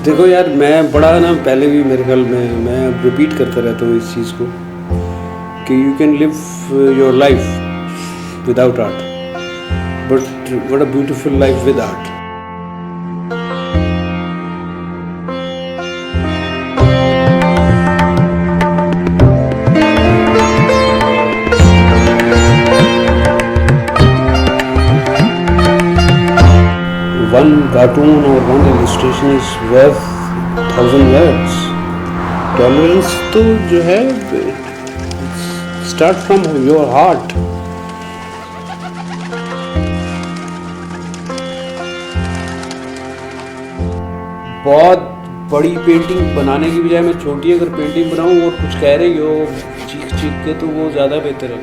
देखो यार, मैं बड़ा ना पहले भी मेरे ख्याल में मैं रिपीट करता रहता हूँ इस चीज़ को कि you can live your life without art, but what a beautiful life with art. One cartoon or one illustration is worth 1,000 words. Tolerance तो जो है start from your heart. बहुत बड़ी पेंटिंग बनाने की बजाय मैं छोटी अगर पेंटिंग बनाऊँ और कुछ कह रही हो चीख चीख के, तो वो ज़्यादा बेहतर है.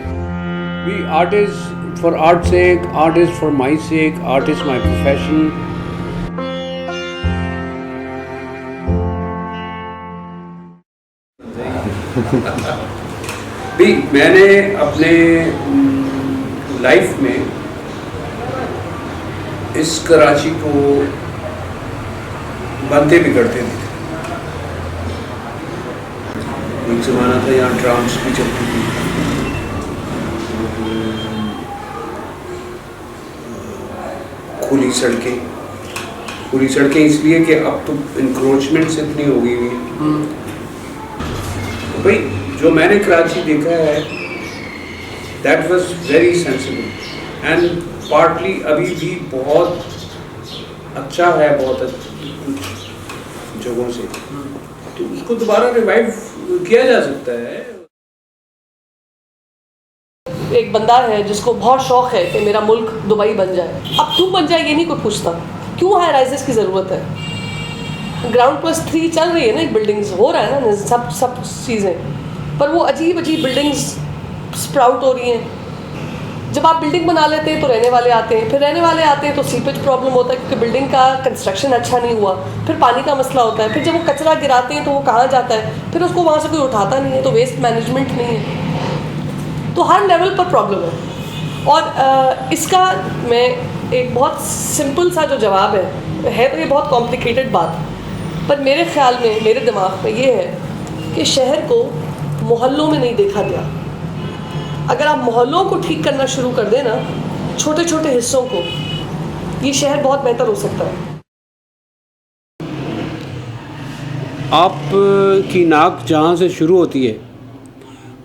भी art is for art's sake, art is for my sake, art is my profession. भी मैंने अपने लाइफ में इस कराची को बनते बिगड़ते देखे. एक ज़माना था यहाँ ट्राम्स भी चलती थी, खुली सड़कें इसलिए कि अब तो इंक्रोचमेंट्स इतनी हो गई हुई है. तो भाई जो मैंने कराची देखा है that was very sensible and partly अभी भी बहुत अच्छा है बहुत कुछ जगहों से, तो उसको दोबारा रिवाइव किया जा सकता है. एक बंदा है जिसको बहुत शौक है कि मेरा मुल्क दुबई बन जाए. अब क्यों बन जाए ये नहीं कोई पूछता. क्यों हाई राइजेस की ज़रूरत है? ग्राउंड प्लस 3 चल रही है ना, एक बिल्डिंग्स हो रहा है ना, सब चीज़ें, पर वो अजीब बिल्डिंग्स स्प्राउट हो रही हैं. जब आप बिल्डिंग बना लेते हैं तो रहने वाले आते हैं, फिर रहने वाले आते हैं तो सीपेज प्रॉब्लम होता है क्योंकि बिल्डिंग का कंस्ट्रक्शन अच्छा नहीं हुआ. फिर पानी का मसला होता है. फिर जब वो कचरा गिराते हैं तो वो कहाँ जाता है? फिर उसको वहाँ से कोई उठाता नहीं है, तो वेस्ट मैनेजमेंट नहीं है. तो हर लेवल पर प्रॉब्लम है. और इसका मैं एक बहुत सिंपल सा जो जवाब है तो ये बहुत कॉम्प्लिकेटेड बात, पर मेरे ख्याल में मेरे दिमाग में ये है कि शहर को मोहल्लों में नहीं देखा गया. अगर आप मोहल्लों को ठीक करना शुरू कर दें ना, छोटे छोटे हिस्सों को, ये शहर बहुत बेहतर हो सकता है. आप की नाक जहाँ से शुरू होती है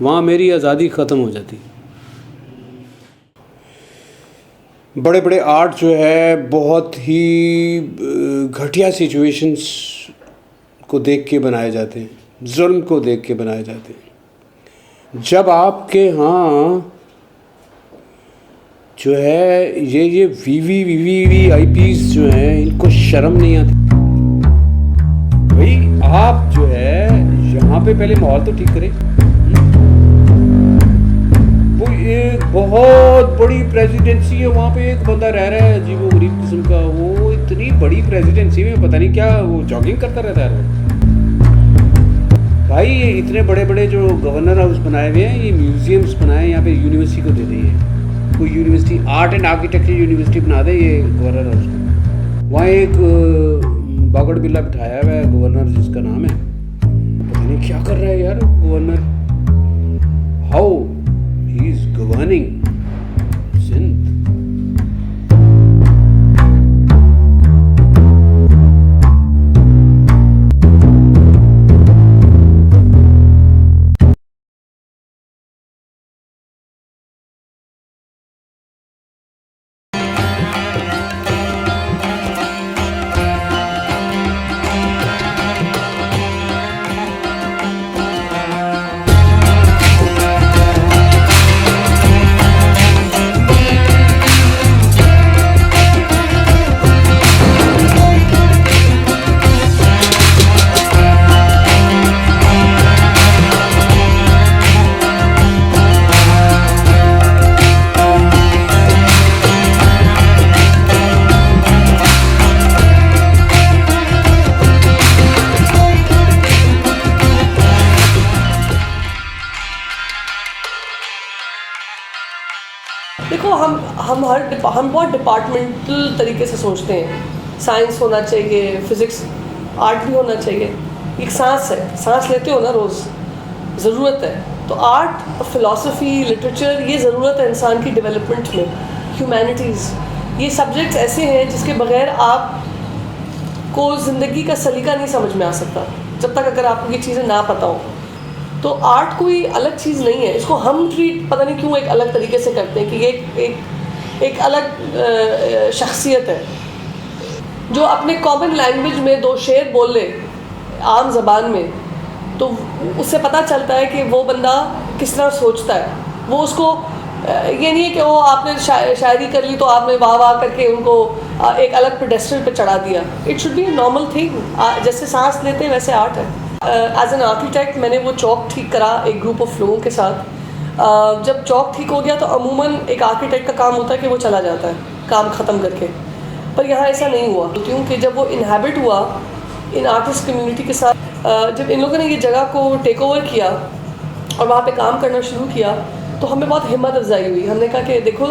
वहाँ मेरी आज़ादी ख़त्म हो जाती. बड़े बड़े आर्ट जो है बहुत ही घटिया सिचुएशंस को देख के बनाए जाते हैं, जुल्म को देख के बनाए जाते हैं. जब आपके यहाँ जो है ये VVIPs जो हैं, इनको शर्म नहीं आती. भाई आप जो है यहाँ पे पहले माहौल तो ठीक करें. एक बहुत बड़ी प्रेसिडेंसी है, वहाँ पे एक बंदा रह रहा है अजीब गरीब किस्म का. वो इतनी बड़ी प्रेसिडेंसी में पता नहीं क्या वो जॉगिंग करता रहता है. भाई ये इतने बड़े बड़े जो गवर्नर हाउस बनाए हुए हैं, ये म्यूजियम्स बनाए यहाँ पे, यूनिवर्सिटी को दे दी है. कोई university art and architecture university बना दे ये गवर्नर हाउस को. वहाँ एक बागड़ बिल्ला बिठाया हुआ है गवर्नर जिसका नाम है, पता नहीं क्या कर रहा है यार governor. How he is governing Sindh. देखो हम बहुत डिपार्टमेंटल तरीके से सोचते हैं. साइंस होना चाहिए, फिज़िक्स आर्ट भी होना चाहिए। एक सांस है, सांस लेते हो ना रोज़, ज़रूरत है। तो आर्ट, फिलॉसफी, लिटरेचर, ये ज़रूरत है इंसान की डेवलपमेंट में। ह्यूमैनिटीज़, ये सब्जेक्ट्स ऐसे हैं जिसके बगैर आप को ज़िंदगी का सलीका नहीं समझ में आ सकता, जब तक अगर आपको ये चीज़ें ना पता हो। तो आर्ट कोई अलग चीज़ नहीं है, इसको हम ट्रीट पता नहीं क्यों एक अलग तरीके से करते हैं कि ये एक अलग शख्सियत है जो अपने कॉमन लैंग्वेज में दो शेर बोल ले आम ज़बान में, तो उससे पता चलता है कि वो बंदा किस तरह सोचता है। वो उसको ये नहीं है कि वो आपने शायरी कर ली तो आपने वाह वाह करके उनको एक अलग पेडेस्टल पे चढ़ा दिया। It should be normal thing, जैसे सांस लेते हैं वैसे आर्ट है। एज एन आर्किटेक्ट मैंने वो चौक ठीक करा एक ग्रुप ऑफ लोगों के साथ। जब चौक ठीक हो गया तो अमूमन एक आर्किटेक्ट का काम होता है कि वो चला जाता है काम ख़त्म करके, पर यहाँ ऐसा नहीं हुआ। क्योंकि जब वो इनहेबिट हुआ इन आर्टिस्ट कम्युनिटी के साथ, जब इन लोगों ने ये जगह को टेक ओवर किया और वहाँ पे काम करना शुरू किया, तो हमें बहुत हिम्मत अफजाई हुई। हमने कहा कि देखो,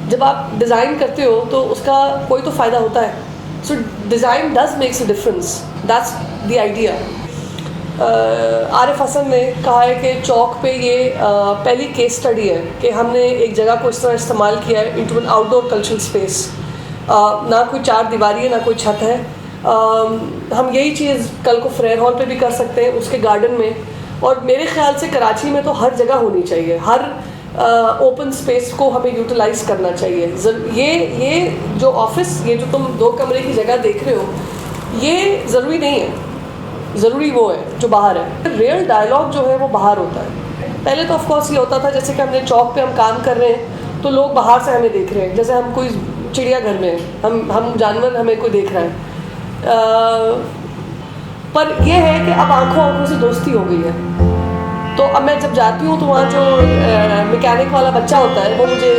जब आप डिज़ाइन करते हो तो उसका कोई तो फ़ायदा होता है। So design does makes a difference, that's the idea. Arif Hasan ने कहा है कि चौक पे ये पहली केस स्टडी है कि हमने एक जगह को इस तरह इस्तेमाल किया है into an outdoor cultural space. ना कोई चार दीवारी है, ना कोई छत है। हम यही चीज़ कल को फ्रेयर हॉल पे भी कर सकते हैं, उसके गार्डन में। और मेरे ख्याल से कराची में तो हर जगह होनी चाहिए, हर ओपन स्पेस को हमें यूटिलाइज़ करना चाहिए। ये जो ऑफिस, ये जो तुम 2 कमरे की जगह देख रहे हो, ये ज़रूरी नहीं है, ज़रूरी वो है जो बाहर है। रियल डायलॉग जो है वो बाहर होता है। पहले तो ऑफकोर्स ये होता था जैसे कि हमने चौक पे हम काम कर रहे हैं तो लोग बाहर से हमें देख रहे हैं, जैसे हम कोई चिड़ियाघर में हम जानवर, हमें कोई देख रहा है। पर यह है कि अब आंखों आंखों से दोस्ती हो गई है। तो अब मैं जब जाती हूँ तो वहाँ जो मैकेनिक वाला बच्चा होता है वो मुझे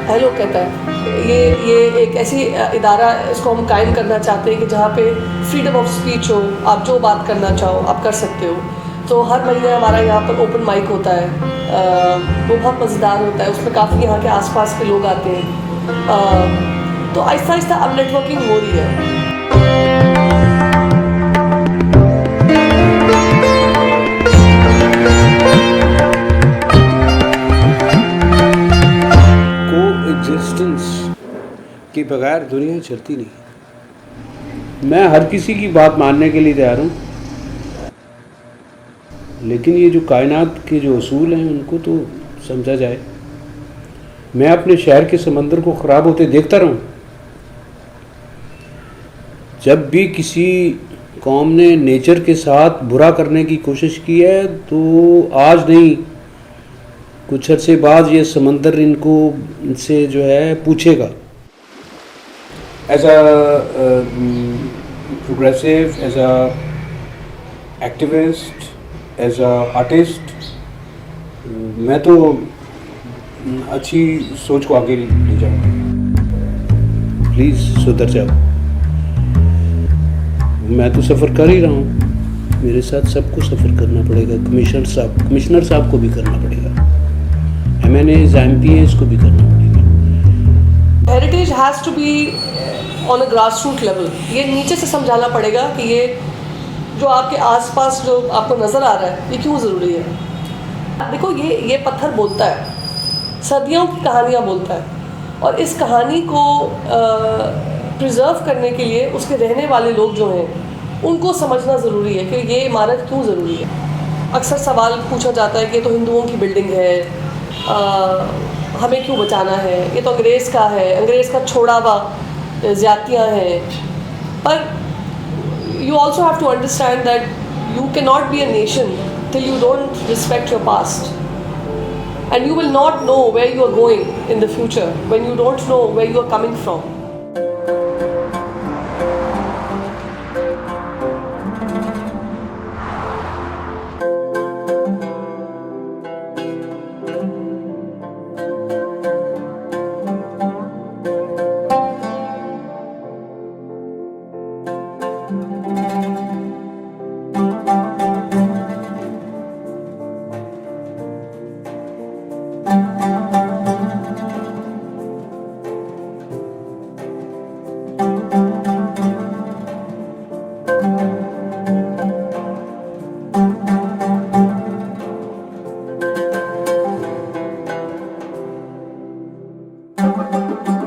हेलो कहता है। ये एक ऐसी इदारा, इसको हम कायम करना चाहते हैं कि जहाँ पे फ्रीडम ऑफ स्पीच हो, आप जो बात करना चाहो आप कर सकते हो। तो हर महीने हमारा यहाँ पर ओपन माइक होता है, वो बहुत मज़ेदार होता है। उसमें काफ़ी यहाँ के आसपास के लोग आते हैं। तो आहिस्ता आहिस्ता अब नेटवर्किंग हो रही है। के बगैर दुनिया चलती नहीं। मैं हर किसी की बात मानने के लिए तैयार हूँ, लेकिन ये जो कायनात के जो असूल हैं उनको तो समझा जाए। मैं अपने शहर के समंदर को ख़राब होते देखता रहूँ? जब भी किसी कौम ने नेचर के साथ बुरा करने की कोशिश की है तो आज नहीं, कुछ अर्से बाद ये समंदर इनसे जो है पूछेगा। As a progressive, as a activist, as a artist, मैं तो अच्छी सोच को आगे ले जाऊँगा। प्लीज़ सुधर जाओ। मैं तो सफ़र कर ही रहा हूँ, मेरे साथ सबको सफ़र करना पड़ेगा। कमिश्नर साहब को भी करना पड़ेगा, MNAs, MPAs को भी करना पड़ेगा। Heritage has to be on a grass root level. ये नीचे से समझाना पड़ेगा कि ये जो आपके आसपास जो आपको नज़र आ रहा है ये क्यों ज़रूरी है। देखो, ये पत्थर बोलता है, सदियों की कहानियाँ बोलता है, और इस कहानी को प्रिजर्व करने के लिए उसके रहने वाले लोग जो हैं उनको समझना ज़रूरी है कि ये इमारत क्यों ज़रूरी है। अक्सर सवाल पूछा जाता है कि ये तो हिंदुओं की बिल्डिंग है, हमें क्यों बचाना है, ये तो अंग्रेज़ का है, अंग्रेज़ का छोड़ा हुआ ज़्यादतियाँ हैं। पर you also have to understand that you cannot be a nation till you don't respect your past, and you will not know where you are going in the future when you don't know where you are coming from. है।